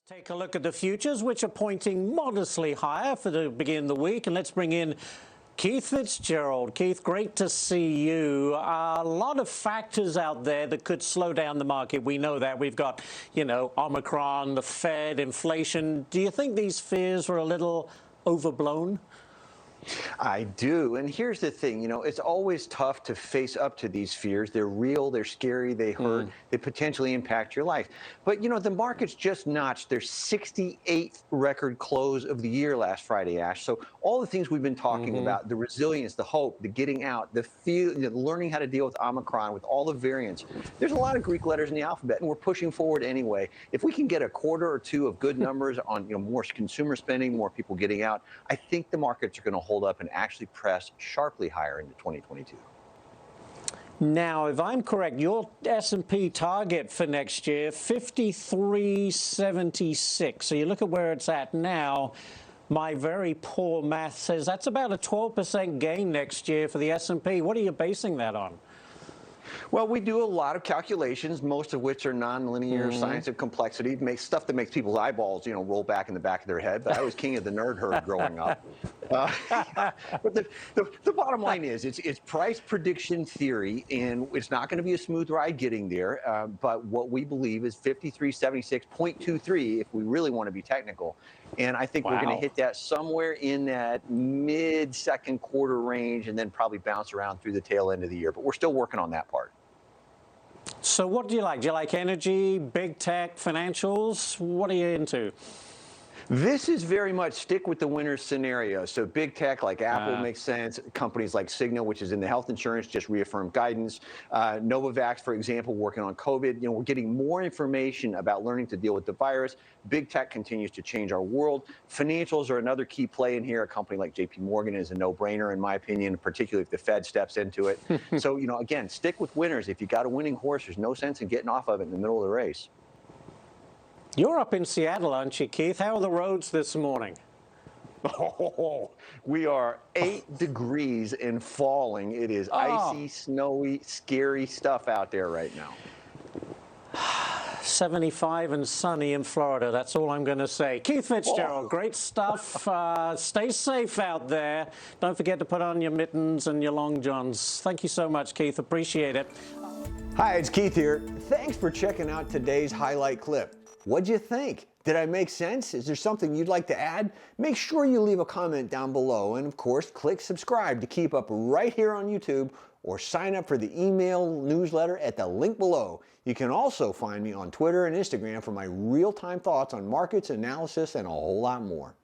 Take a look at the futures, which are pointing modestly higher for the begin the week. And let's bring in Keith Fitz-Gerald. Keith, great to see you. A lot of factors out there that could slow down the market. We know that. We've got, Omicron, the Fed, inflation. Do you think these fears were a little overblown? I do. And here's the thing, it's always tough to face up to these fears. They're real, they're scary, they hurt, they potentially impact your life. But, the markets just notched their 68th record close of the year last Friday, Ash. So all the things we've been talking about, the resilience, the hope, the getting out, the learning how to deal with Omicron, with all the variants, there's a lot of Greek letters in the alphabet, and we're pushing forward anyway. If we can get a quarter or two of good numbers on, more consumer spending, more people getting out, I think the markets are going to hold up and actually press sharply higher into 2022. Now, if I'm correct, your S&P target for next year, 53.76. So you look at where it's at now. My very poor math says that's about a 12% gain next year for the S&P. What are you basing that on? Well, we do a lot of calculations, most of which are nonlinear science of complexity, makes stuff that makes people's eyeballs, roll back in the back of their head. But I was king of the nerd herd growing up. But the bottom line is, it's price prediction theory, and it's not going to be a smooth ride getting there. But what we believe is 5376.23 if we really want to be technical. And I think we're going to hit that somewhere in that mid-second quarter range and then probably bounce around through the tail end of the year. But we're still working on that part. So what do you like? Do you like energy, big tech, financials? What are you into? This is very much stick with the winners scenario. So big tech like Apple makes sense. Companies like Cigna, which is in the health insurance, just reaffirmed guidance. Novavax, for example, working on COVID. We're getting more information about learning to deal with the virus. Big tech continues to change our world. Financials are another key play in here. A company like JP Morgan is a no-brainer, in my opinion, particularly if the Fed steps into it. So, again, stick with winners. If you got a winning horse, there's no sense in getting off of it in the middle of the race. You're up in Seattle, aren't you, Keith? How are the roads this morning? Oh, we are 8 degrees and falling. It is icy, snowy, scary stuff out there right now. 75 and sunny in Florida. That's all I'm going to say. Keith Fitz-Gerald, great stuff. Stay safe out there. Don't forget to put on your mittens and your long johns. Thank you so much, Keith. Appreciate it. Hi, it's Keith here. Thanks for checking out today's highlight clip. What'd you think? Did I make sense? Is there something you'd like to add? Make sure you leave a comment down below, and of course, click subscribe to keep up right here on YouTube, or sign up for the email newsletter at the link below. You can also find me on Twitter and Instagram for my real-time thoughts on markets, analysis, and a whole lot more.